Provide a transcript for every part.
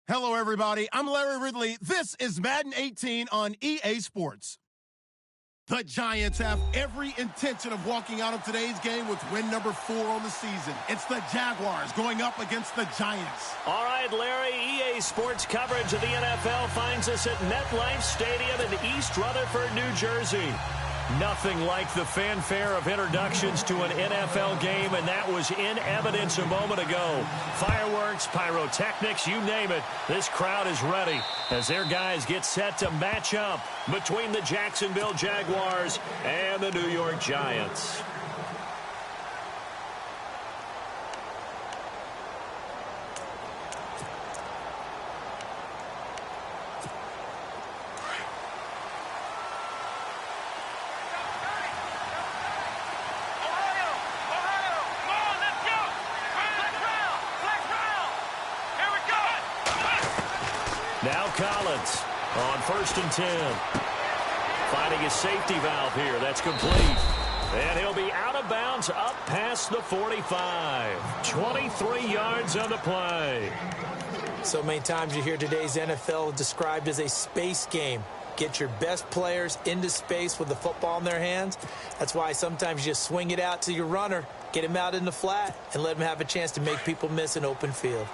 Hello, everybody. I'm Larry Ridley. This is Madden 18 on EA Sports. The Giants have every intention of walking out of today's game with win number 4 on the season. It's the Jaguars going up against the Giants. All right, Larry, EA Sports coverage of the NFL finds us at MetLife Stadium in East Rutherford, New Jersey. Nothing like the fanfare of introductions to an NFL game, and that was in evidence a moment ago. Fireworks, pyrotechnics, you name it. This crowd is ready as their guys get set to match up between the Jacksonville Jaguars and the New York Giants. Now Collins on 1st and 10. Finding his safety valve here. That's complete. And he'll be out of bounds up past the 45. 23 yards on the play. So many times you hear today's NFL described as a space game. Get your best players into space with the football in their hands. That's why sometimes you just swing it out to your runner, get him out in the flat, and let him have a chance to make people miss an open field.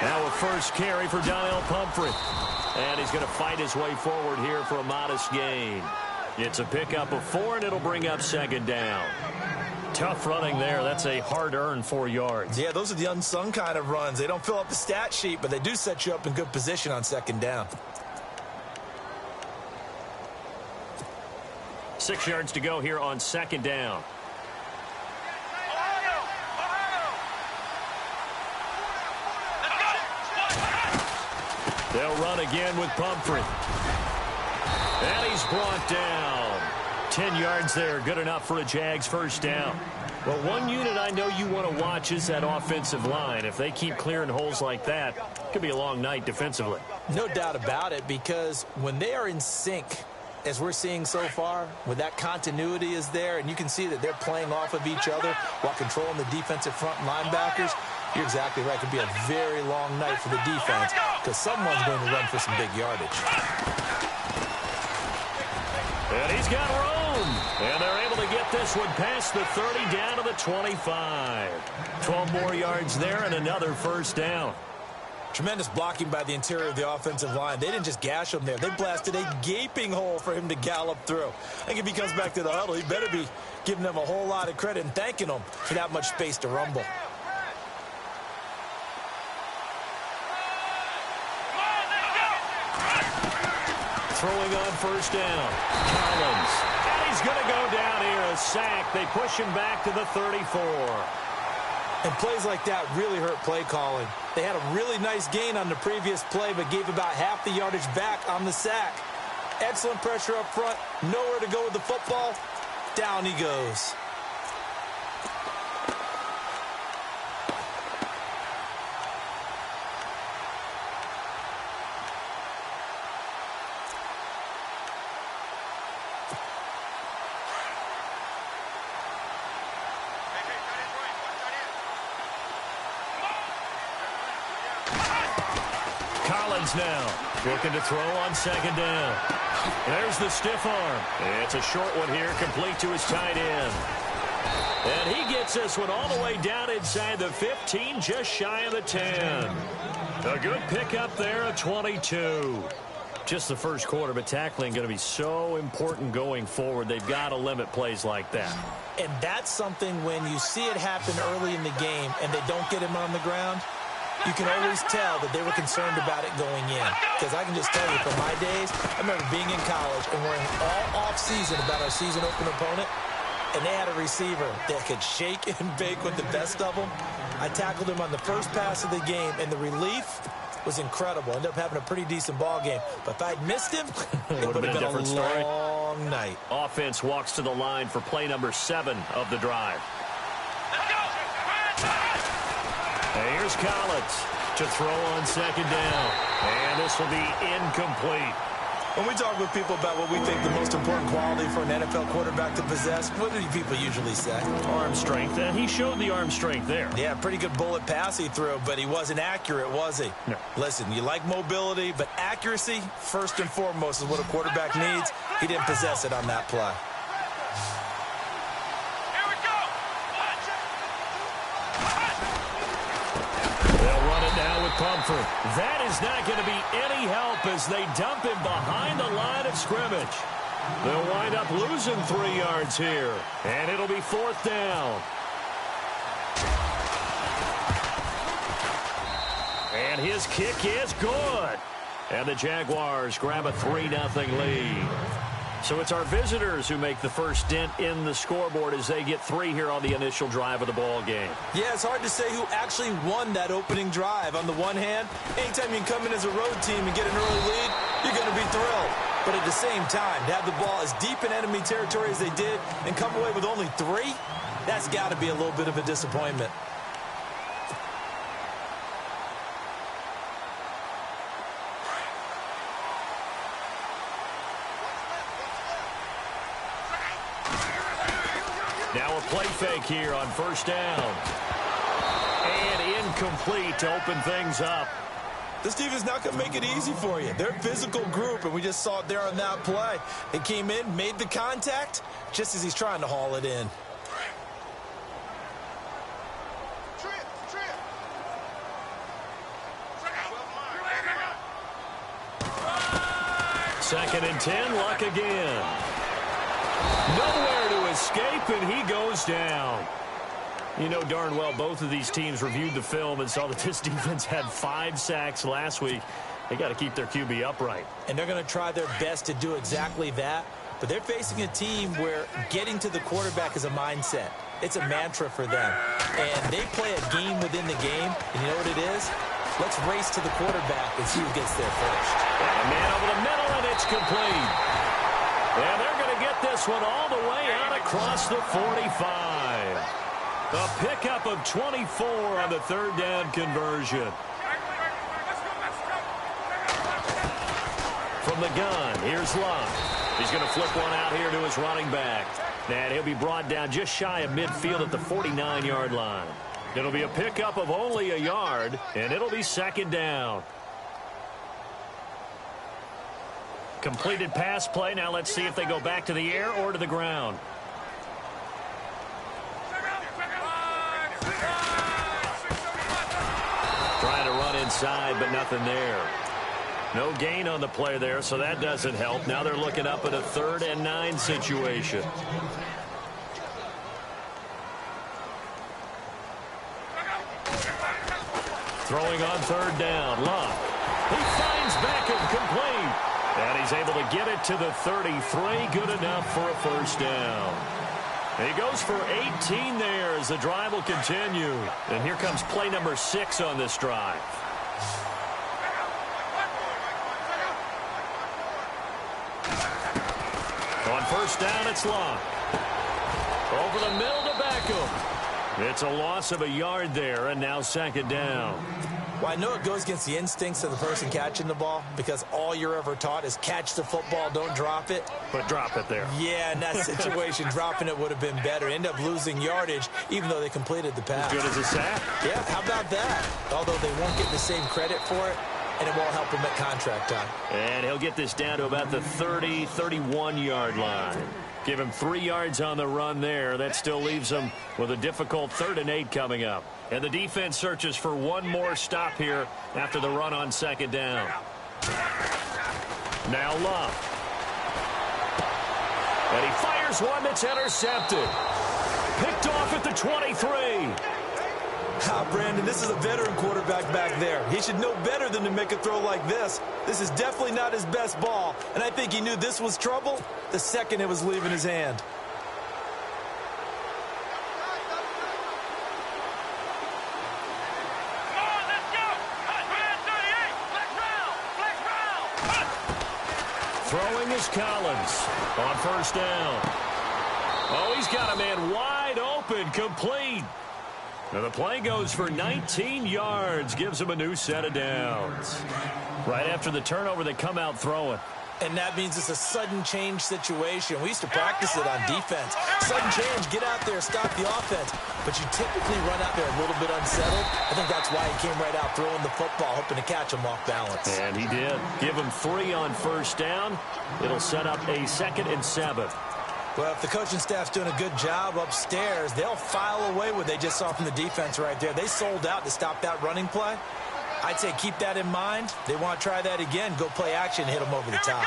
Now a first carry for Donnell Pumphrey. And he's going to fight his way forward here for a modest gain. It's a pickup of 4, and it'll bring up 2nd down. Tough running there. That's a hard-earned 4 yards. Yeah, those are the unsung kind of runs. They don't fill up the stat sheet, but they do set you up in good position on 2nd down. 6 yards to go here on 2nd down. They'll run again with Pumphrey. And he's brought down. 10 yards there, good enough for a Jags first down. Well, one unit I know you want to watch is that offensive line. If they keep clearing holes like that, it could be a long night defensively. No doubt about it, because when they are in sync, as we're seeing so far, when that continuity is there, and you can see that they're playing off of each other while controlling the defensive front linebackers, you're exactly right. It could be a very long night for the defense because someone's going to run for some big yardage. And he's got room. And they're able to get this one past the 30 down to the 25. 12 more yards there and another first down. Tremendous blocking by the interior of the offensive line. They didn't just gash him there. They blasted a gaping hole for him to gallop through. I think if he comes back to the huddle, he better be giving them a whole lot of credit and thanking them for that much space to rumble. Throwing on first down. Collins. And he's going to go down here. A sack. They push him back to the 34. And plays like that really hurt play calling. They had a really nice gain on the previous play, but gave about half the yardage back on the sack. Excellent pressure up front. Nowhere to go with the football. Down he goes. Collins now looking to throw on 2nd down. There's the stiff arm. It's a short one here, complete to his tight end. And he gets this one all the way down inside the 15, just shy of the 10. A good pickup there, a 22. Just the first quarter, but tackling going to be so important going forward. They've got to limit plays like that. And that's something when you see it happen early in the game and they don't get him on the ground, you can always tell that they were concerned about it going in. Because I can just tell you from my days, I remember being in college and worrying all off-season about our season opener opponent, and they had a receiver that could shake and bake with the best of them. I tackled him on the first pass of the game, and the relief was incredible. Ended up having a pretty decent ball game. But if I'd missed him, it would have been a long night. Offense walks to the line for play number 7 of the drive. Here's Collins to throw on 2nd down. And this will be incomplete. When we talk with people about what we think the most important quality for an NFL quarterback to possess, what do people usually say? Arm strength. He showed the arm strength there. Yeah, pretty good bullet pass he threw, but he wasn't accurate, was he? No. Listen, you like mobility, but accuracy, first and foremost, is what a quarterback needs. He didn't possess it on that play. Comfort. That is not going to be any help as they dump him behind the line of scrimmage. They'll wind up losing 3 yards here, and it'll be 4th down. And his kick is good. And the Jaguars grab a 3-0 lead. So it's our visitors who make the first dent in the scoreboard as they get 3 here on the initial drive of the ball game. Yeah, it's hard to say who actually won that opening drive. On the one hand, anytime you can come in as a road team and get an early lead, you're going to be thrilled. But at the same time, to have the ball as deep in enemy territory as they did and come away with only 3, that's got to be a little bit of a disappointment. Now a play fake here on 1st down. And incomplete to open things up. This defense is not going to make it easy for you. They're a physical group, and we just saw it there on that play. They came in, made the contact, just as he's trying to haul it in. Second and 10, Luck again. Nowhere to escape, and he goes down. You know darn well both of these teams reviewed the film and saw that this defense had 5 sacks last week. They got to keep their QB upright. And they're going to try their best to do exactly that. But they're facing a team where getting to the quarterback is a mindset. It's a mantra for them. And they play a game within the game. And you know what it is? Let's race to the quarterback and see who gets there first. And a man over the middle, and it's complete. And they're going to get this one all the way out across the 45. A pickup of 24 on the 3rd down conversion. From the gun, here's Luck. He's going to flip one out here to his running back. And he'll be brought down just shy of midfield at the 49-yard line. It'll be a pickup of only a yard, and it'll be 2nd down. Completed pass play. Now let's see if they go back to the air or to the ground. Trying to run inside, but nothing there. No gain on the play there, so that doesn't help. Now they're looking up at a 3rd and 9 situation. Throwing on 3rd down, Luck. He finds Beckham complete. And he's able to get it to the 33. Good enough for a 1st down. He goes for 18 there as the drive will continue. And here comes play number 6 on this drive. On 1st down, it's Luck. Over the middle to Beckham. It's a loss of a yard there, and now 2nd down. Well, I know it goes against the instincts of the person catching the ball because all you're ever taught is catch the football, don't drop it. But drop it there. Yeah, in that situation, dropping it would have been better. End up losing yardage, even though they completed the pass. As good as a sack. Yeah, how about that? Although they won't get the same credit for it, and it won't help him at contract time. And he'll get this down to about the 30, 31-yard line. Give him 3 yards on the run there. That still leaves him with a difficult 3rd and 8 coming up. And the defense searches for one more stop here after the run on 2nd down. Now Luck. And he fires one that's intercepted. Picked off at the 23. Brandon, this is a veteran quarterback back there. He should know better than to make a throw like this. This is definitely not his best ball, and I think he knew this was trouble the second it was leaving his hand. Throwing is Collins on 1st down. Oh, he's got a man wide open, complete. Now the play goes for 19 yards, gives him a new set of downs. Right after the turnover, they come out throwing. And that means it's a sudden change situation. We used to practice it on defense. Sudden change, get out there, stop the offense. But you typically run out there a little bit unsettled. I think that's why he came right out throwing the football, hoping to catch him off balance. And he did. Give him 3 on first down. It'll set up a 2nd and 7. Well, if the coaching staff's doing a good job upstairs, they'll file away what they just saw from the defense right there. They sold out to stop that running play. I'd say keep that in mind. They want to try that again. Go play action, hit them over the top.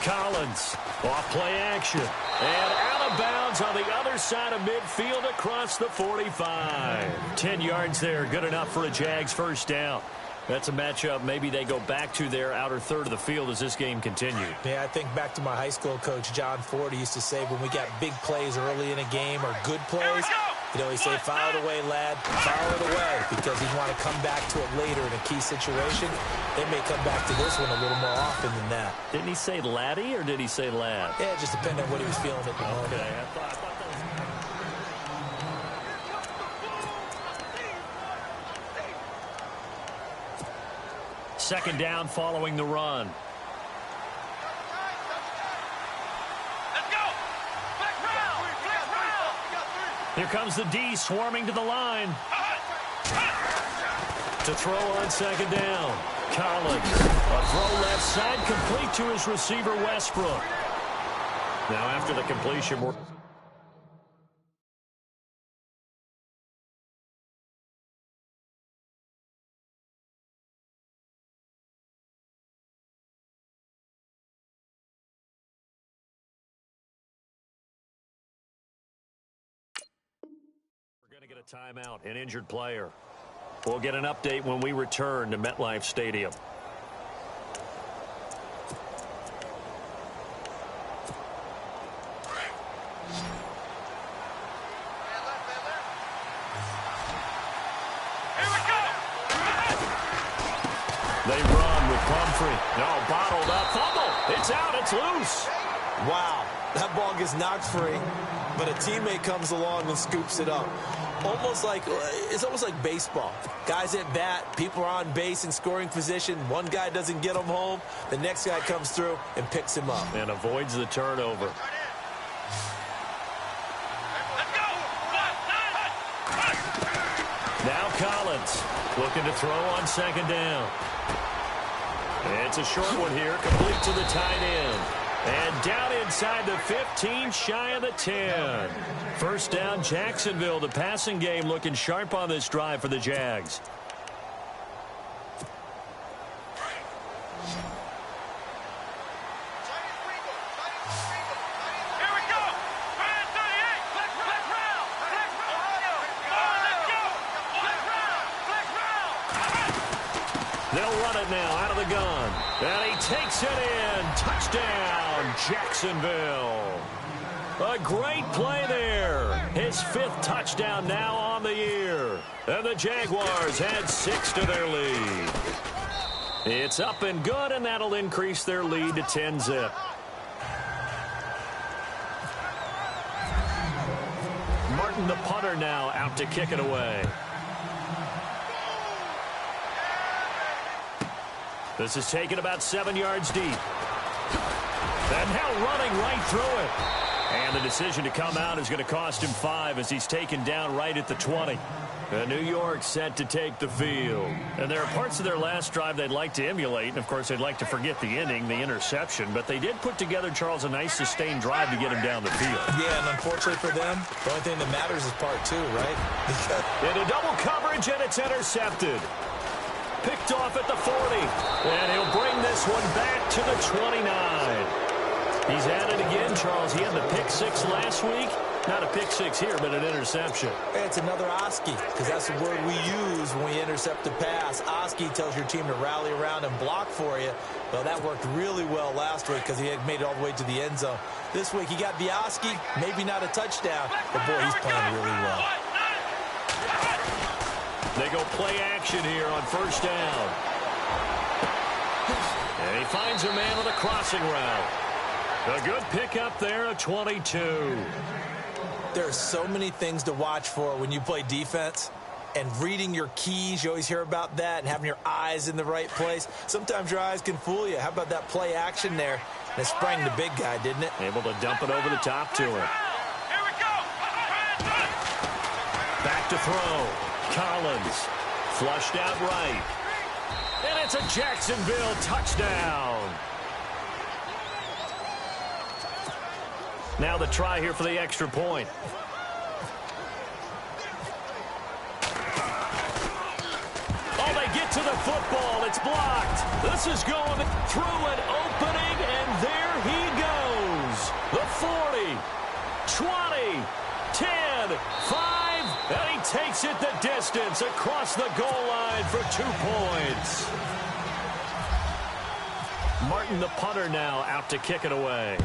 Collins, off play action. And out of bounds on the other side of midfield across the 45. 10 yards there, good enough for a Jags first down. That's a matchup maybe they go back to their outer third of the field as this game continues. Yeah, I think back to my high school coach, John Ford. He used to say when we got big plays early in a game or good plays, you know, he'd say, file it away, lad, file it away, because he'd want to come back to it later in a key situation. They may come back to this one a little more often than that. Didn't he say laddie or did he say lad? Yeah, it just depended on what he was feeling at the moment. Okay, I thought that was... Second down following the run. Let's go! Flex round! Flex round! Here comes the D swarming to the line. To throw on second down. Collins. A throw left side complete to his receiver Westbrook. Now after the completion, we're... We're going to get a timeout, an injured player. We'll get an update when we return to MetLife Stadium. They run with Pumphrey. No, bottled up. Fumble. It's out. It's loose. Wow, that ball gets knocked free, but a teammate comes along and scoops it up. It's almost like baseball. Guys at bat, people are on base in scoring position. One guy doesn't get him home. The next guy comes through and picks him up. And avoids the turnover. Now Collins looking to throw on second down. It's a short one here, complete to the tight end. And down inside the 15, shy of the 10. First down, Jacksonville. The passing game looking sharp on this drive for the Jags. They'll run it now out of the gun. And he takes it in. Touchdown, Jacksonville. A great play there. His 5th touchdown now on the year. And the Jaguars add 6 to their lead. It's up and good, and that'll increase their lead to 10-zip. Martin, the punter, now out to kick it away. This is taken about 7 yards deep. And now running right through it. And the decision to come out is going to cost him 5 as he's taken down right at the 20. New York set to take the field. And there are parts of their last drive they'd like to emulate. And, of course, they'd like to forget the inning, the interception. But they did put together, Charles, a nice sustained drive to get him down the field. Yeah, and unfortunately for them, the only thing that matters is part 2, right? Into double coverage, and it's intercepted. Picked off at the 40. And he'll bring this one back to the 29. He's at it again, Charles. He had the pick 6 last week. Not a pick 6 here, but an interception. It's another Oski, because that's the word we use when we intercept a pass. Oski tells your team to rally around and block for you. Well, that worked really well last week because he had made it all the way to the end zone. This week he got the Oski, maybe not a touchdown, but boy, he's playing really well. They go play action here on first down. And he finds a man with a crossing route. A good pickup there at 22. There are so many things to watch for when you play defense, and reading your keys. You always hear about that, and having your eyes in the right place. Sometimes your eyes can fool you. How about that play action there? And it sprang the big guy, didn't it? Able to dump it over the top to him. Here we go. Back to throw. Collins flushed out right. And it's a Jacksonville touchdown. Now the try here for the extra point. Oh, they get to the football. It's blocked. This is going through an opening, and there he goes. The 40, 20, 10, 5, and he takes it the distance across the goal line for 2 points. Martin, the punter, now out to kick it away.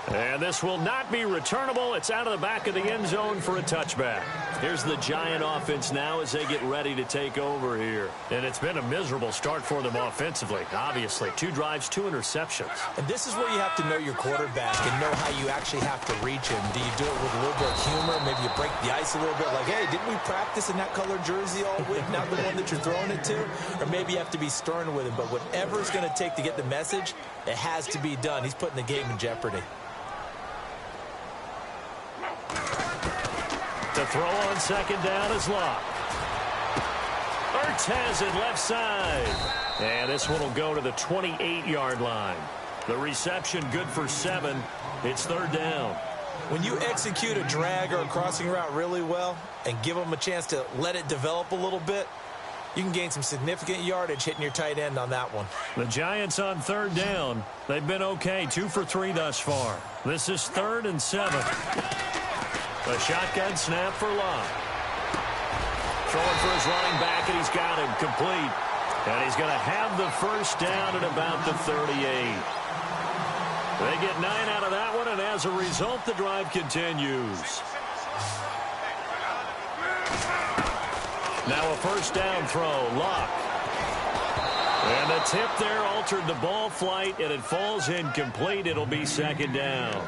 And this will not be returnable. It's out of the back of the end zone for a touchback. Here's the Giant offense now as they get ready to take over here. And it's been a miserable start for them offensively, obviously. 2 drives, 2 interceptions. And this is where you have to know your quarterback and know how you actually have to reach him. Do you do it with a little bit of humor? Maybe you break the ice a little bit like, hey, didn't we practice in that colored jersey all week, not the one that you're throwing it to? Or maybe you have to be stern with him. But whatever it's going to take to get the message, it has to be done. He's putting the game in jeopardy. The throw on second down is locked. Ertz has it left side. And this one will go to the 28-yard line. The reception good for 7. It's 3rd down. When you execute a drag or a crossing route really well and give them a chance to let it develop a little bit, you can gain some significant yardage hitting your tight end on that one. The Giants on 3rd down. They've been okay, 2 for 3 thus far. This is 3rd and 7. A shotgun snap for Love. Throwing for his running back, and he's got him complete. And he's going to have the first down at about the 38. They get 9 out of that one, and as a result, the drive continues. Now a first down throw. Luck. And the tip there altered the ball flight, and it falls incomplete. It'll be 2nd down.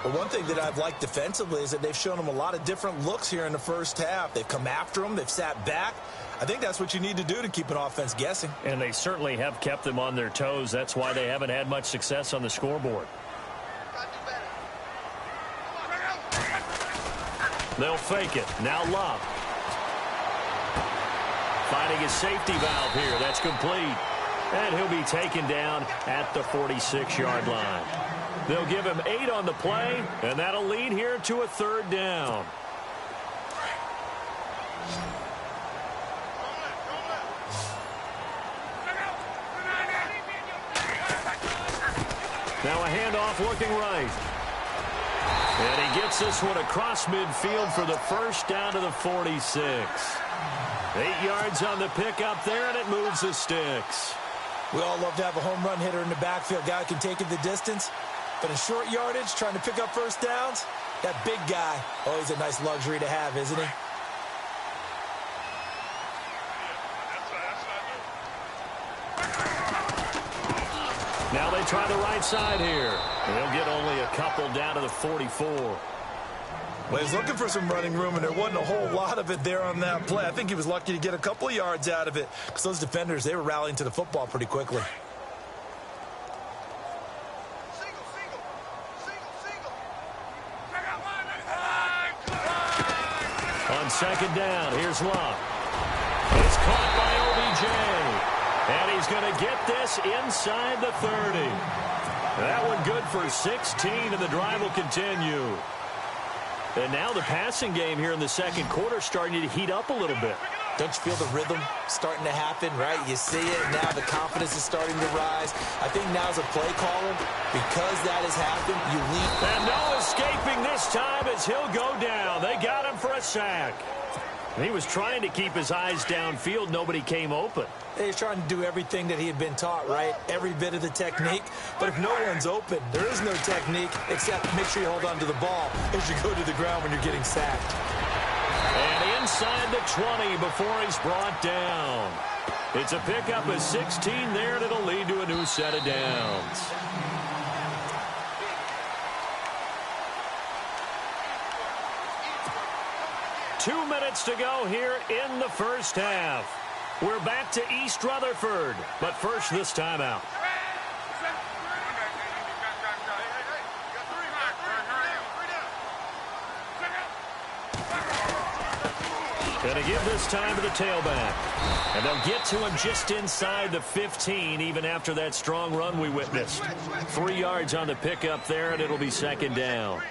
Well, one thing that I've liked defensively is that they've shown them a lot of different looks here in the first half. They've come after them. They've sat back. I think that's what you need to do to keep an offense guessing. And they certainly have kept them on their toes. That's why they haven't had much success on the scoreboard. They'll fake it. Now Love. Finding his safety valve here. That's complete. And he'll be taken down at the 46-yard line. They'll give him 8 on the play, and that'll lead here to a 3rd down. Now a handoff looking right. And he gets this one across midfield for the first down to the 46. 8 yards on the pickup there, and it moves the sticks. We all love to have a home run hitter in the backfield. Guy can take it the distance. But in short yardage, trying to pick up first downs, that big guy, always a nice luxury to have, isn't he? Now they try the right side here. They'll get only a couple down to the 44. Well, he was looking for some running room, and there wasn't a whole lot of it there on that play. I think he was lucky to get a couple of yards out of it because those defenders, they were rallying to the football pretty quickly. On second down, here's Love. It's caught by OBJ. And he's going to get this inside the 30. That one good for 16, and the drive will continue. And now the passing game here in the second quarter starting to heat up a little bit. Don't you feel the rhythm starting to happen, right? You see it, now the confidence is starting to rise. I think now as a play caller, because that has happened, you lean. And no escaping this time as he'll go down. They got him for a sack. He was trying to keep his eyes downfield. Nobody came open. He's trying to do everything that he had been taught, right? Every bit of the technique. But if no one's open, there is no technique except make sure you hold on to the ball as you go to the ground when you're getting sacked. And inside the 20 before he's brought down. It's a pickup of 16 there, and it'll lead to a new set of downs. 2 minutes to go here in the first half. We're back to East Rutherford, but first this timeout. Going to give this time to the tailback. And they'll get to him just inside the 15, even after that strong run we witnessed. 3 yards on the pickup there, and it'll be second down.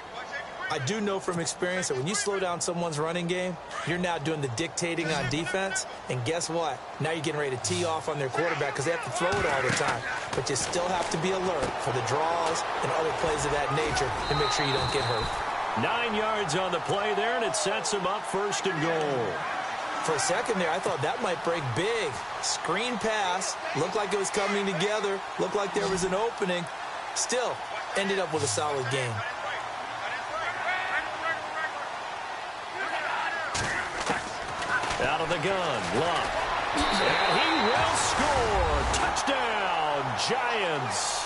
I do know from experience that when you slow down someone's running game, you're now doing the dictating on defense. And guess what? Now you're getting ready to tee off on their quarterback because they have to throw it all the time. But you still have to be alert for the draws and other plays of that nature to make sure you don't get hurt. 9 yards on the play there, and it sets him up first and goal. For a second there, I thought that might break big. Screen pass. Looked like it was coming together. Looked like there was an opening. Still, ended up with a solid game. Out of the gun, Luck. And he will score. Touchdown, Giants.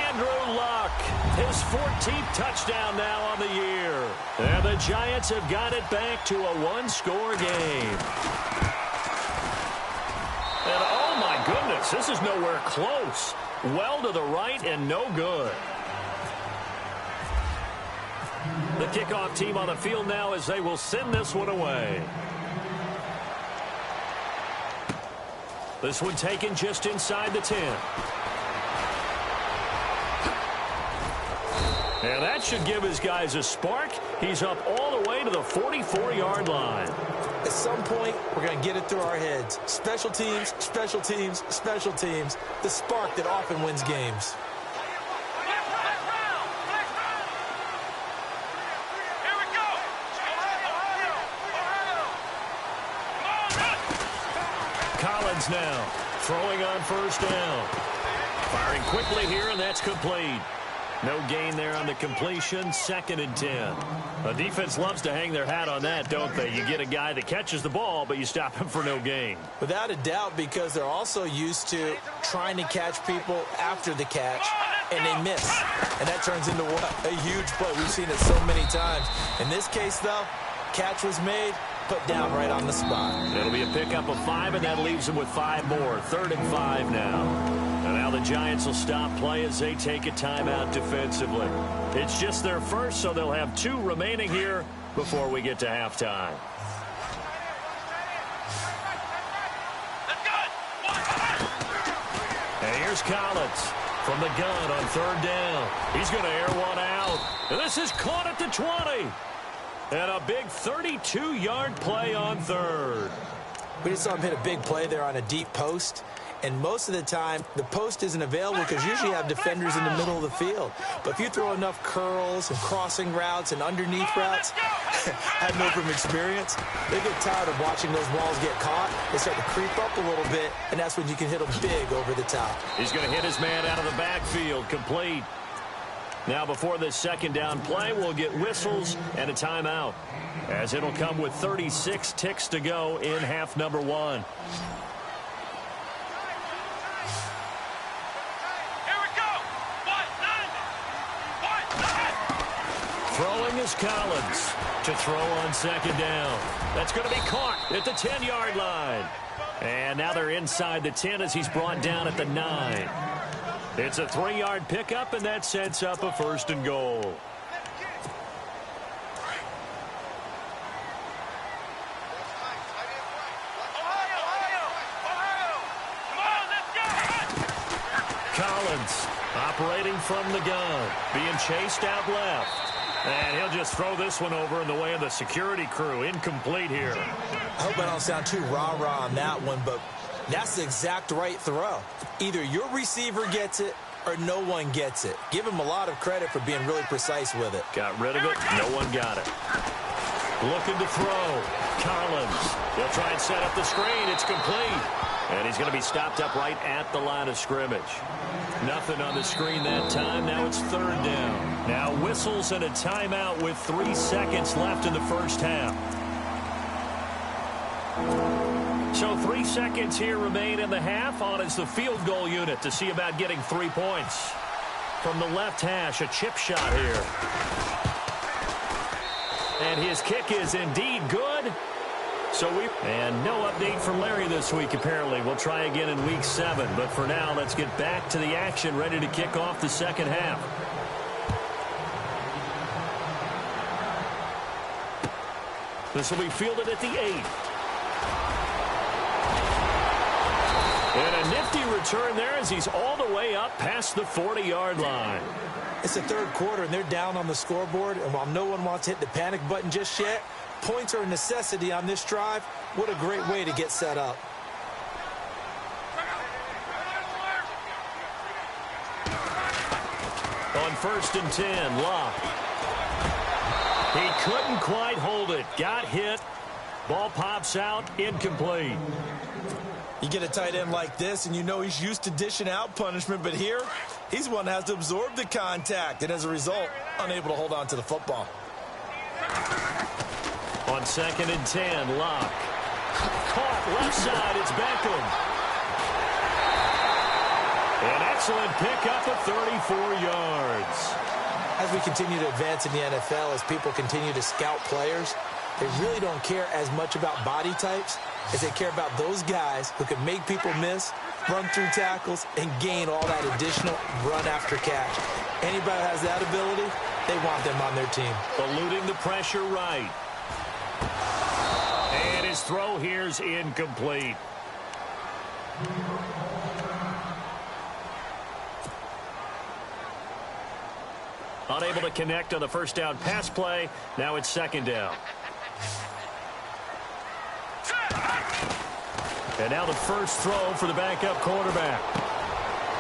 Andrew Luck, his 14th touchdown now on the year. And the Giants have got it back to a one-score game. And oh my goodness, this is nowhere close. Well to the right and no good. The kickoff team on the field now as they will send this one away. This one taken just inside the 10. And that should give his guys a spark. He's up all the way to the 44-yard line. At some point, we're going to get it through our heads. Special teams, special teams, special teams. The spark that often wins games. Collins now throwing on first down. Firing quickly here, and that's complete. No gain there on the completion. 2nd and 10. The defense loves to hang their hat on that, don't they? You get a guy that catches the ball, but you stop him for no gain. Without a doubt, because they're also used to trying to catch people after the catch, and they miss. And that turns into what? A huge play. We've seen it so many times. In this case, though, catch was made, put down right on the spot. It'll be a pickup of 5, and that leaves them with 5 more. 3rd and 5 now. And now the Giants will stop play as they take a timeout defensively. It's just their first, so they'll have 2 remaining here before we get to halftime. And here's Collins from the gun on 3rd down. He's going to air one out. And this is caught at the 20. And a big 32-yard play on 3rd. We just saw him hit a big play there on a deep post. And most of the time, the post isn't available because usually you have defenders in the middle of the field. But if you throw enough curls and crossing routes and underneath routes, I know from experience, they get tired of watching those balls get caught. They start to creep up a little bit, and that's when you can hit them big over the top. He's going to hit his man out of the backfield, complete. Now before this 2nd down play, we'll get whistles and a timeout, as it'll come with 36 ticks to go in half number 1. Throwing is Collins to throw on 2nd down. That's going to be caught at the 10-yard line. And now they're inside the 10 as he's brought down at the 9. It's a 3-yard pickup, and that sets up a 1st and goal. Collins operating from the gun, being chased out left. And he'll just throw this one over in the way of the security crew. Incomplete here. I hope I don't sound too rah-rah on that one, but that's the exact right throw. Either your receiver gets it or no one gets it. Give him a lot of credit for being really precise with it. Got rid of it. No one got it. Looking to throw. Collins. He'll try and set up the screen. It's complete. And he's going to be stopped up right at the line of scrimmage. Nothing on the screen that time. Now it's 3rd down. Now whistles and a timeout with 3 seconds left in the first half. So 3 seconds here remain in the half. On is the field goal unit to see about getting 3 points. From the left hash, a chip shot here. And his kick is indeed good. And no update from Larry this week, apparently. We'll try again in Week 7. But for now, let's get back to the action, ready to kick off the second half. This will be fielded at the 8. And a nifty return there as he's all the way up past the 40-yard line. It's the third quarter, and they're down on the scoreboard. And while no one wants to hit the panic button just yet, points are a necessity on this drive. What a great way to get set up. On 1st and 10, Locke. He couldn't quite hold it. Got hit. Ball pops out. Incomplete. You get a tight end like this, and you know he's used to dishing out punishment, but here, he's one that has to absorb the contact, and as a result, unable to hold on to the football. On 2nd and 10, Locke. Caught left side. It's Beckham. An excellent pickup of 34 yards. As we continue to advance in the NFL, as people continue to scout players, they really don't care as much about body types as they care about those guys who can make people miss, run through tackles, and gain all that additional run after catch. Anybody who has that ability, they want them on their team. Eluding the pressure right. And his throw here's incomplete. Unable to connect on the first down pass play. Now it's 2nd down. And now the first throw for the backup quarterback.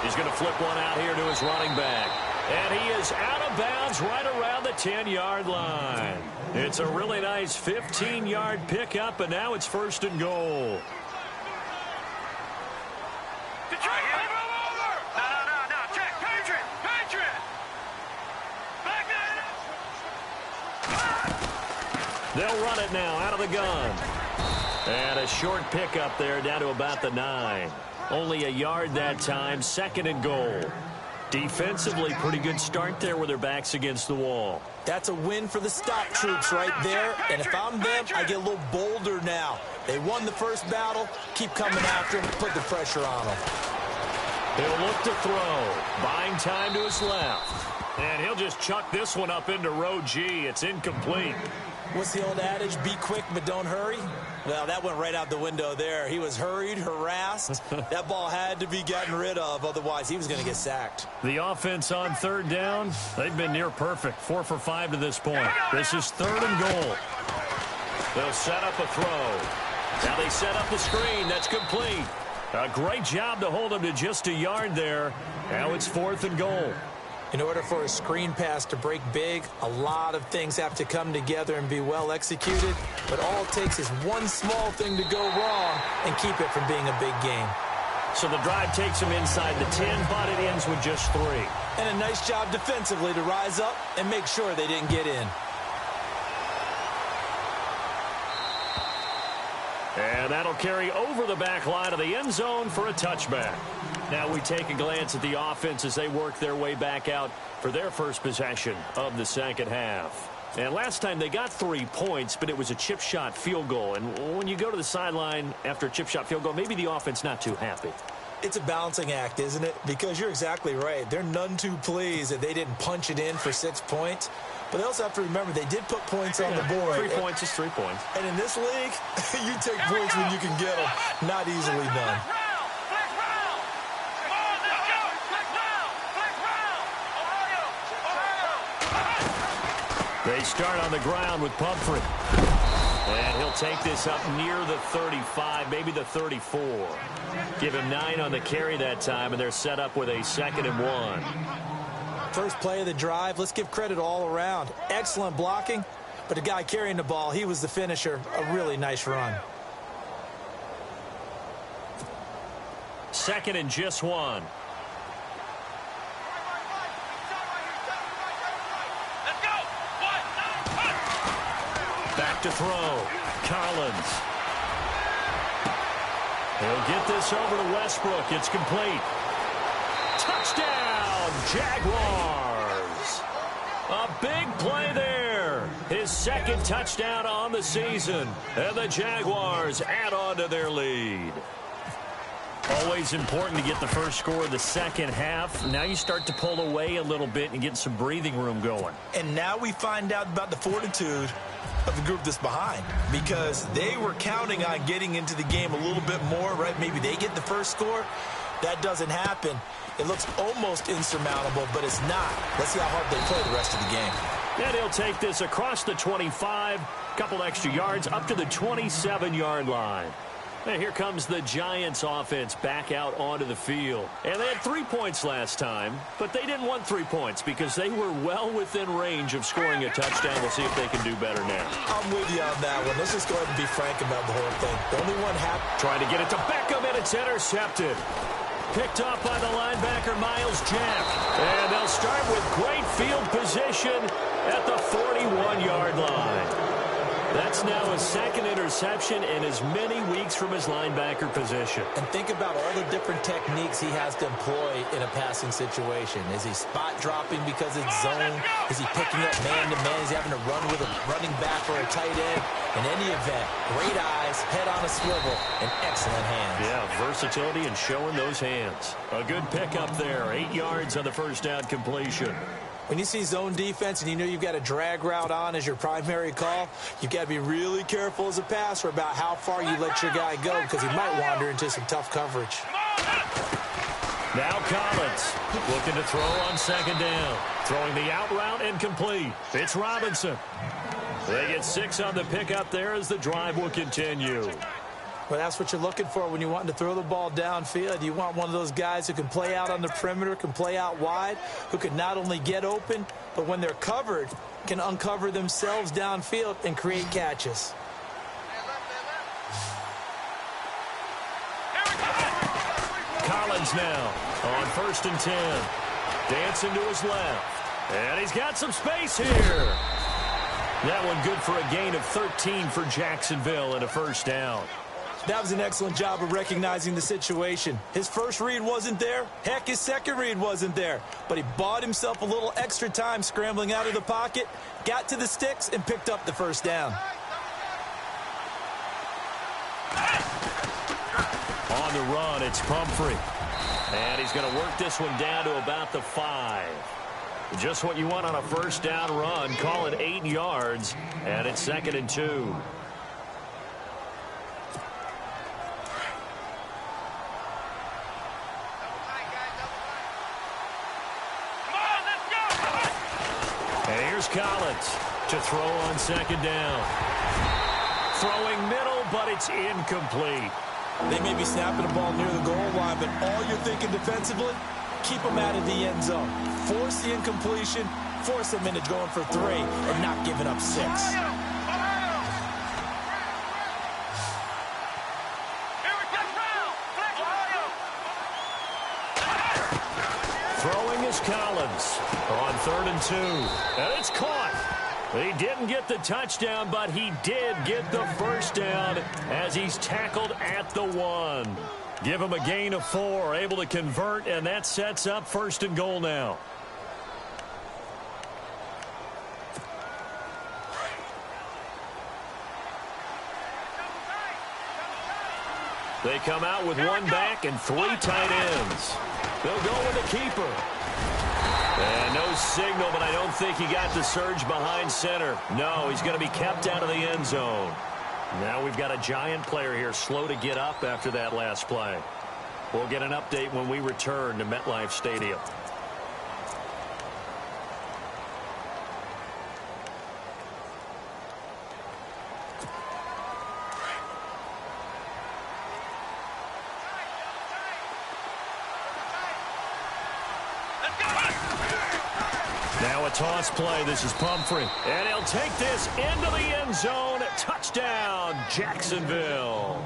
He's going to flip one out here to his running back. And he is out of bounds right around the 10-yard line. It's a really nice 15-yard pickup, and now it's 1st and goal. They'll run it now out of the gun. And a short pickup there down to about the 9. Only a yard that time, 2nd and goal. Defensively, pretty good start there with their backs against the wall. That's a win for the stop troops right there. And if I'm them, I get a little bolder now. They won the first battle. Keep coming after them. Put the pressure on them. He'll look to throw. Buying time to his left. And he'll just chuck this one up into row G. It's incomplete. What's the old adage? Be quick, but don't hurry. Well, that went right out the window there. He was hurried, harassed. That ball had to be gotten rid of. Otherwise, he was going to get sacked. The offense on 3rd down, they've been near perfect. 4 for 5 to this point. This is 3rd and goal. They'll set up a throw. Now they set up the screen. That's complete. A great job to hold him to just a yard there. Now it's 4th and goal. In order for a screen pass to break big, a lot of things have to come together and be well executed. But all it takes is one small thing to go wrong and keep it from being a big game. So the drive takes him inside the 10, but it ends with just 3. And a nice job defensively to rise up and make sure they didn't get in. And that'll carry over the back line of the end zone for a touchback. Now we take a glance at the offense as they work their way back out for their first possession of the second half. And last time they got 3 points, but it was a chip shot field goal. And when you go to the sideline after a chip shot field goal, maybe the offense not too happy. It's a balancing act, isn't it? Because you're exactly right. They're none too pleased that they didn't punch it in for 6 points. But they also have to remember they did put points on the board. 3 points is 3 points. And in this league, you take points when you can get them. Not easily done. They start on the ground with Pumphrey. And he'll take this up near the 35, maybe the 34. Give him 9 on the carry that time, and they're set up with a 2nd and 1. First play of the drive, let's give credit all around. Excellent blocking, but the guy carrying the ball, he was the finisher. A really nice run. 2nd and just 1. Back to throw. Collins. He'll get this over to Westbrook. It's complete. Touchdown, Jaguars. A big play there. His his second touchdown on the season. And the Jaguars add on to their lead. Always important to get the first score of the second half. Now you start to pull away a little bit and get some breathing room going. And now we find out about the fortitude of the group that's behind, because they were counting on getting into the game a little bit more, right? Maybe they get the first score. That doesn't happen. It looks almost insurmountable, but it's not. Let's see how hard they play the rest of the game. And he'll take this across the 25, couple extra yards up to the 27-yard line. And here comes the Giants offense back out onto the field. And they had 3 points last time, but they didn't want 3 points because they were well within range of scoring a touchdown. We'll see if they can do better now. I'm with you on that one. Let's just go ahead and be frank about the whole thing. The only one trying to get it to Beckham, and it's intercepted. Picked up by the linebacker, Miles Jack. And they'll start with great field position at the 41-yard line. That's now his second interception in as many weeks from his linebacker position. And think about all the different techniques he has to employ in a passing situation. Is he spot dropping because it's zone? Is he picking up man-to-man? Is he having to run with a running back or a tight end? In any event, great eyes, head on a swivel, and excellent hands. Yeah, versatility and showing those hands. A good pickup there. 8 yards on the first down completion. When you see zone defense and you know you've got a drag route on as your primary call, you've got to be really careful as a passer about how far you let your guy go, because he might wander into some tough coverage. Now Collins looking to throw on second down. Throwing the out route incomplete. It's Robinson. They get 6 on the pickup there as the drive will continue. Well, that's what you're looking for when you want to throw the ball downfield. You want one of those guys who can play out on the perimeter, can play out wide, who can not only get open, but when they're covered, can uncover themselves downfield and create catches. Collins now on 1st and 10. Dancing to his left. And he's got some space here. That one good for a gain of 13 for Jacksonville and a first down. That was an excellent job of recognizing the situation. His first read wasn't there. Heck, his second read wasn't there. But he bought himself a little extra time scrambling out of the pocket, got to the sticks, and picked up the first down. On the run, it's Pumphrey. And he's going to work this one down to about the 5. Just what you want on a first down run. Call it 8 yards, and it's 2nd and 2. And here's Collins to throw on second down. Throwing middle, but it's incomplete. They may be snapping the ball near the goal line, but all you're thinking defensively, keep them out of the end zone. Force the incompletion, force them into going for 3, and not giving up 6. Throwing is Collins on 3rd and 2. And it's caught. He didn't get the touchdown, but he did get the first down as he's tackled at the 1. Give him a gain of 4, able to convert, and that sets up 1st and goal now. They come out with 1 back and 3 tight ends. They'll go with the keeper. And no signal, but I don't think he got the surge behind center. No, he's going to be kept out of the end zone. Now we've got a Giant player here slow to get up after that last play. We'll get an update when we return to MetLife Stadium. Now a toss play. This is Pumphrey. And he'll take this into the end zone. Touchdown, Jacksonville.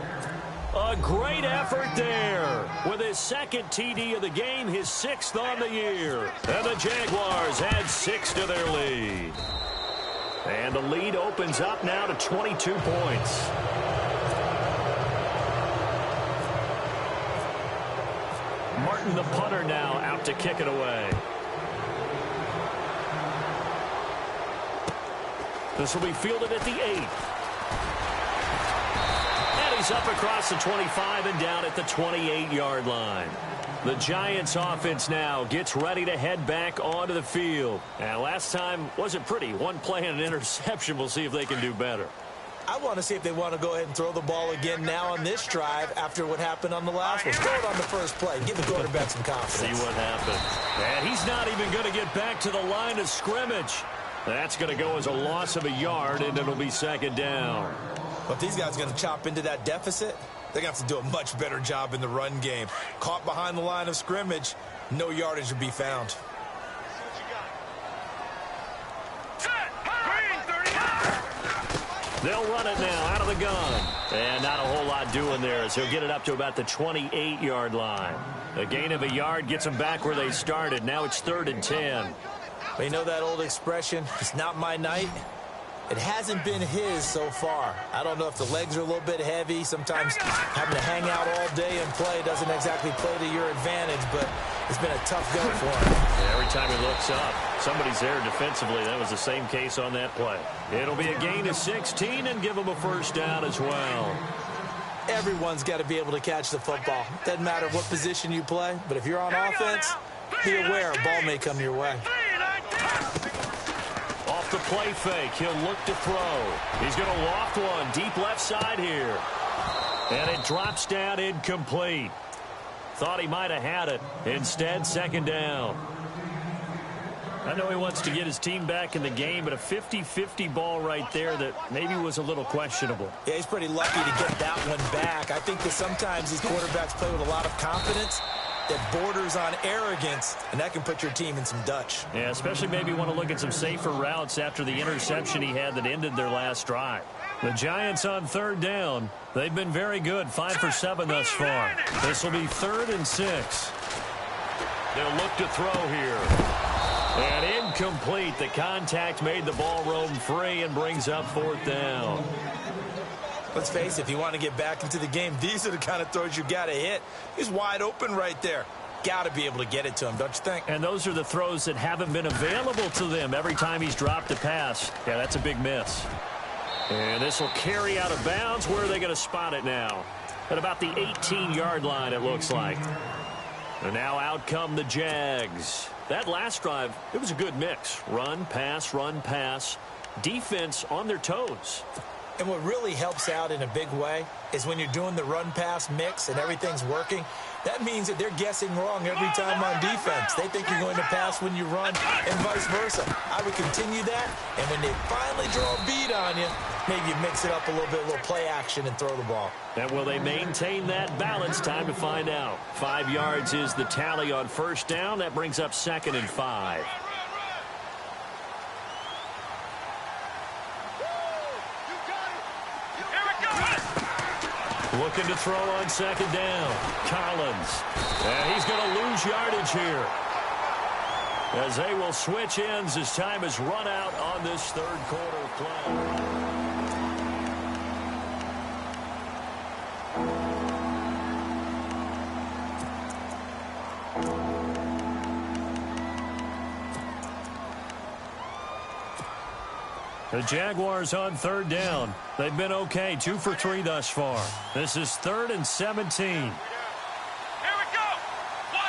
A great effort there. With his second TD of the game, his 6th on the year. And the Jaguars add 6 to their lead. And the lead opens up now to 22 points. Martin, the punter, now out to kick it away. This will be fielded at the 8. And he's up across the 25 and down at the 28-yard line. The Giants offense now gets ready to head back onto the field. And last time wasn't pretty. One play and an interception. We'll see if they can do better. I want to see if they want to go ahead and throw the ball again now on this drive after what happened on the last one. Throw it on the first play. Give the quarterback some confidence. See what happens. And he's not even going to get back to the line of scrimmage. That's going to go as a loss of a yard, and it'll be second down. But these guys are going to chop into that deficit. They're going to have to do a much better job in the run game. Caught behind the line of scrimmage, no yardage to be found. They'll run it now out of the gun. And not a whole lot doing there as he'll get it up to about the 28-yard line. A gain of a yard gets them back where they started. Now it's 3rd and 10. But you know that old expression, it's not my night? It hasn't been his so far. I don't know if the legs are a little bit heavy. Sometimes having to hang out all day and play doesn't exactly play to your advantage, but it's been a tough go for him. Yeah, every time he looks up, somebody's there defensively. That was the same case on that play. It'll be a gain of 16 and give him a first down as well. Everyone's got to be able to catch the football. Doesn't matter what position you play, but if you're on offense, be aware a ball may come your way. Off the play fake, he'll look to throw. He's going to loft one deep left side here. And it drops down incomplete. Thought he might have had it. Instead, second down. I know he wants to get his team back in the game, but a 50-50 ball right there that maybe was a little questionable. Yeah, he's pretty lucky to get that one back. I think that sometimes these quarterbacks play with a lot of confidence that borders on arrogance, and that can put your team in some Dutch. Yeah, especially maybe want to look at some safer routes after the interception he had that ended their last drive. The Giants on 3rd down. They've been very good, 5 for 7 thus far. This will be 3rd and 6. They'll look to throw here. And incomplete. The contact made the ball roam free and brings up 4th down. Let's face it, if you want to get back into the game, these are the kind of throws you got to hit. He's wide open right there. Got to be able to get it to him, don't you think? And those are the throws that haven't been available to them every time he's dropped a pass. Yeah, that's a big miss. And this will carry out of bounds. Where are they going to spot it now? At about the 18-yard line, it looks like. And now out come the Jags. That last drive, it was a good mix. Run, pass. Defense on their toes. And what really helps out in a big way is when you're doing the run-pass mix and everything's working, that means that they're guessing wrong every time on defense. They think you're going to pass when you run and vice versa. I would continue that, and when they finally draw a beat on you, maybe you mix it up a little bit, a little play action, and throw the ball. And will they maintain that balance? Time to find out. 5 yards is the tally on 1st down. That brings up 2nd and 5. Looking to throw on 2nd down. Collins. And he's going to lose yardage here, as they will switch ends as time is run out on this 3rd quarter of play. The Jaguars on 3rd down. They've been okay, 2 for 3 thus far. This is 3rd and 17. Here we go. 1-9.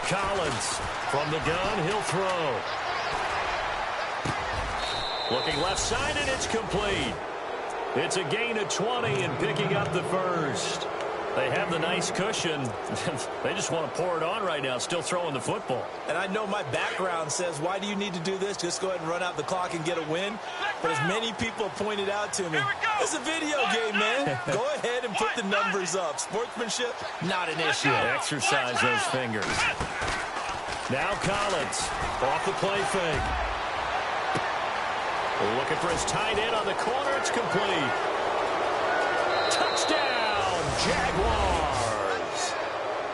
Collins from the gun, he'll throw. Looking left side, and it's complete. It's a gain of 20 and picking up the first. They have the nice cushion. They just want to pour it on right now, still throwing the football. And I know my background says, why do you need to do this? Just go ahead and run out the clock and get a win. But as many people have pointed out to me, it's a video game, man. Go ahead and put the numbers up. Sportsmanship, not an issue. Exercise those fingers. Now Collins off the play fake. Looking for his tight end on the corner. It's complete. Touchdown, Jaguars.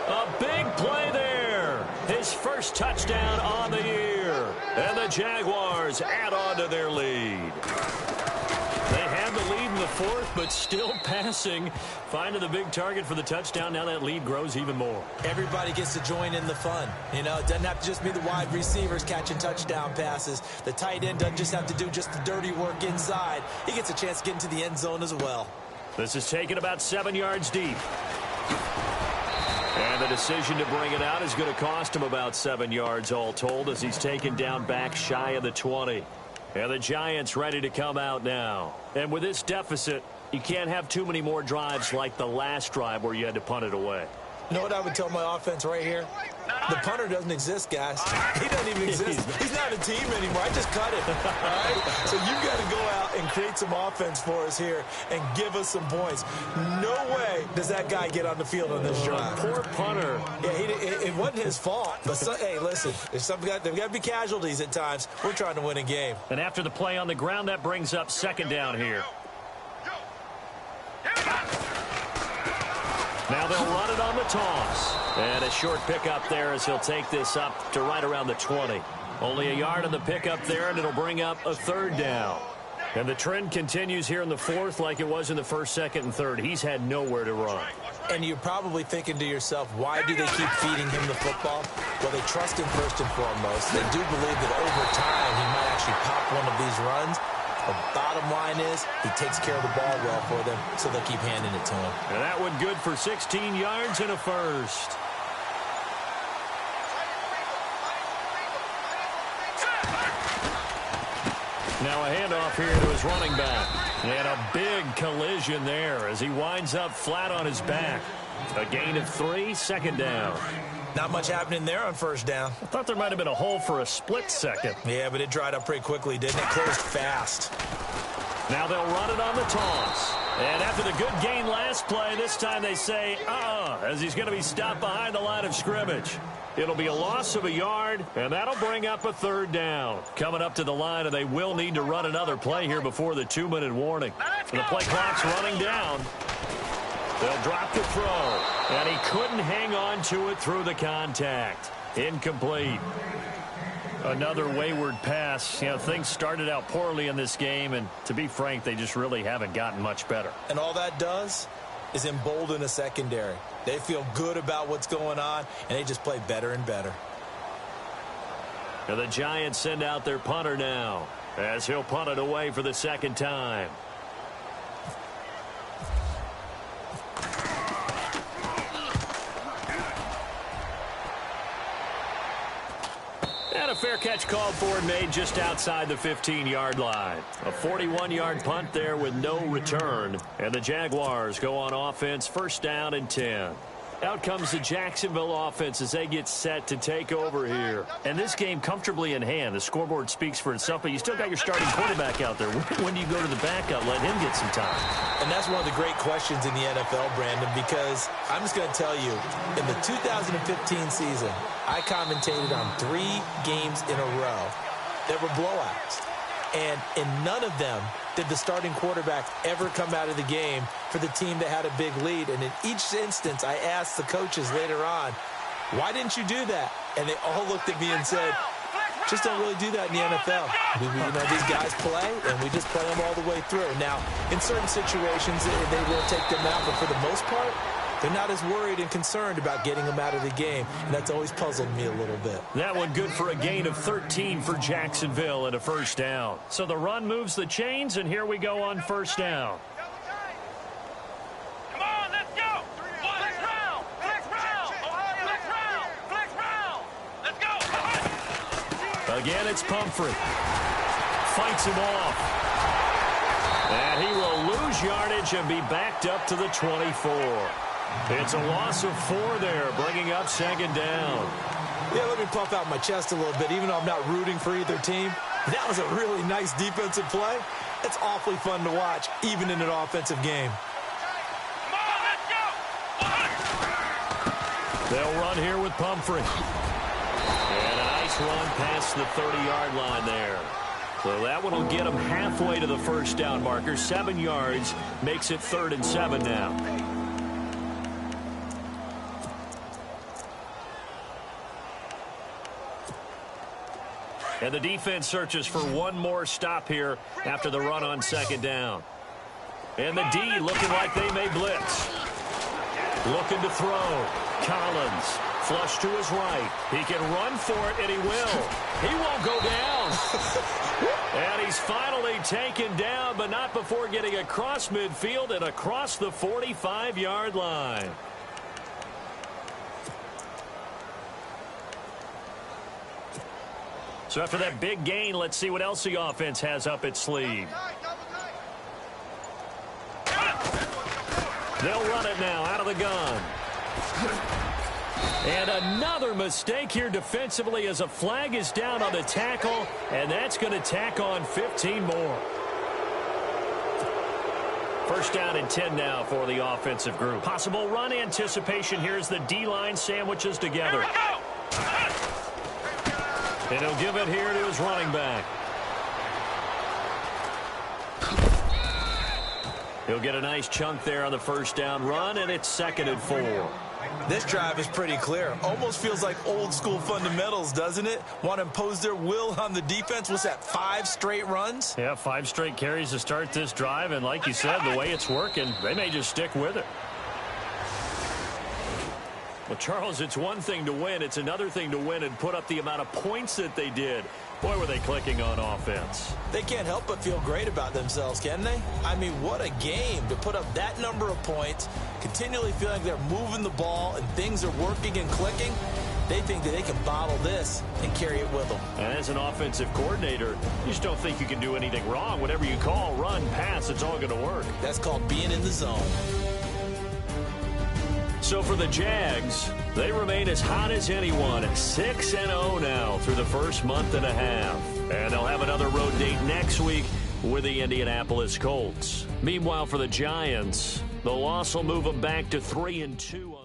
A big play there. His first touchdown on the year. And the Jaguars add on to their lead. They had the lead in the fourth, but still passing. Finding the big target for the touchdown. Now that lead grows even more. Everybody gets to join in the fun. You know, it doesn't have to just be the wide receivers catching touchdown passes. The tight end doesn't just have to do just the dirty work inside. He gets a chance to get into the end zone as well. This is taken about 7 yards deep. And the decision to bring it out is going to cost him about 7 yards all told as he's taken down back shy of the 20. And the Giants ready to come out now. And with this deficit, you can't have too many more drives like the last drive where you had to punt it away. You know what I would tell my offense right here? The punter doesn't exist, guys. He doesn't even exist. He's not a team anymore. I just cut him. All right? So you've got to go out and create some offense for us here and give us some points. No way does that guy get on the field on this drive. Poor punter. Yeah, it wasn't his fault. But, hey, listen, there's got to be casualties at times. We're trying to win a game. And after the play on the ground, that brings up second down here. Now they'll run it on the toss. And a short pickup there as he'll take this up to right around the 20. Only a yard on the pickup there, and it'll bring up a third down. And the trend continues here in the fourth like it was in the first, second, and third. He's had nowhere to run. And you're probably thinking to yourself, why do they keep feeding him the football? Well, they trust him first and foremost. They do believe that over time he might actually pop one of these runs. The bottom line is he takes care of the ball well for them, so they'll keep handing it to him. And that one good for 16 yards and a first. Now a handoff here to his running back. And a big collision there as he winds up flat on his back. A gain of 3, second down. Not much happening there on first down. I thought there might have been a hole for a split second. Yeah, but it dried up pretty quickly, didn't it? Closed fast. Now they'll run it on the toss. And after the good gain last play, this time they say, as he's going to be stopped behind the line of scrimmage. It'll be a loss of a yard, and that'll bring up a third down. Coming up to the line, and they will need to run another play here before the 2-minute warning. And the play clock's running down. They'll drop the throw, and he couldn't hang on to it through the contact. Incomplete. Another wayward pass. You know, things started out poorly in this game, and to be frank, they just really haven't gotten much better. And all that does is embolden a secondary. They feel good about what's going on, and they just play better and better. And the Giants send out their punter now, as he'll punt it away for the second time. And a fair catch called for and made just outside the 15-yard line. A 41-yard punt there with no return. And the Jaguars go on offense, first down and 10. Out comes the Jacksonville offense as they get set to take over here. And this game comfortably in hand. The scoreboard speaks for itself, but you still got your starting quarterback out there. When do you go to the backup, let him get some time? And that's one of the great questions in the NFL, Brandon, because I'm just going to tell you, in the 2015 season, I commentated on 3 games in a row that were blowouts. And in none of them did the starting quarterback ever come out of the game for the team that had a big lead. And in each instance, I asked the coaches later on, why didn't you do that? And they all looked at me and said, just don't really do that in the NFL. You know, these guys play, and we just play them all the way through. Now, in certain situations, they will take them out, but for the most part, they're not as worried and concerned about getting them out of the game, and that's always puzzled me a little bit. That one good for a gain of 13 for Jacksonville and a first down. So the run moves the chains, and here we go on first down. Come on, let's go. Flex round. Flex round. Ohio, flex round. Flex round. Let's go. Again, it's Pumphrey. Fights him off. And he will lose yardage and be backed up to the 24. It's a loss of 4 there, bringing up second down. Yeah, let me puff out my chest a little bit, even though I'm not rooting for either team. That was a really nice defensive play. It's awfully fun to watch, even in an offensive game. Come on, let's go. They'll run here with Pumphrey. And a nice run past the 30-yard line there. So that one will get them halfway to the first down marker. 7 yards makes it 3rd and 7 now. And the defense searches for one more stop here after the run on second down. And the D looking like they may blitz. Looking to throw. Collins, flush to his right. He can run for it, and he will. He won't go down. And he's finally taken down, but not before getting across midfield and across the 45-yard line. So after that big gain, let's see what else the offense has up its sleeve. They'll run it now out of the gun. And another mistake here defensively as a flag is down on the tackle, and that's going to tack on 15 more. First down and 10 now for the offensive group. Possible run anticipation here as the D-line sandwiches together. And he'll give it here to his running back. He'll get a nice chunk there on the first down run, and it's 2nd and 4. This drive is pretty clear. Almost feels like old school fundamentals, doesn't it? Want to impose their will on the defense. What's that, 5 straight runs? Yeah, 5 straight carries to start this drive, and like you said, the way it's working, they may just stick with it. Well, Charles, it's one thing to win. It's another thing to win and put up the amount of points that they did. Boy, were they clicking on offense. They can't help but feel great about themselves, can they? I mean, what a game to put up that number of points, continually feeling like they're moving the ball and things are working and clicking. They think that they can bottle this and carry it with them. And as an offensive coordinator, you just don't think you can do anything wrong. Whatever you call, run, pass, it's all going to work. That's called being in the zone. So for the Jags, they remain as hot as anyone at 6-0 now through the first month and a half. And they'll have another road date next week with the Indianapolis Colts. Meanwhile, for the Giants, the loss will move them back to 3-2.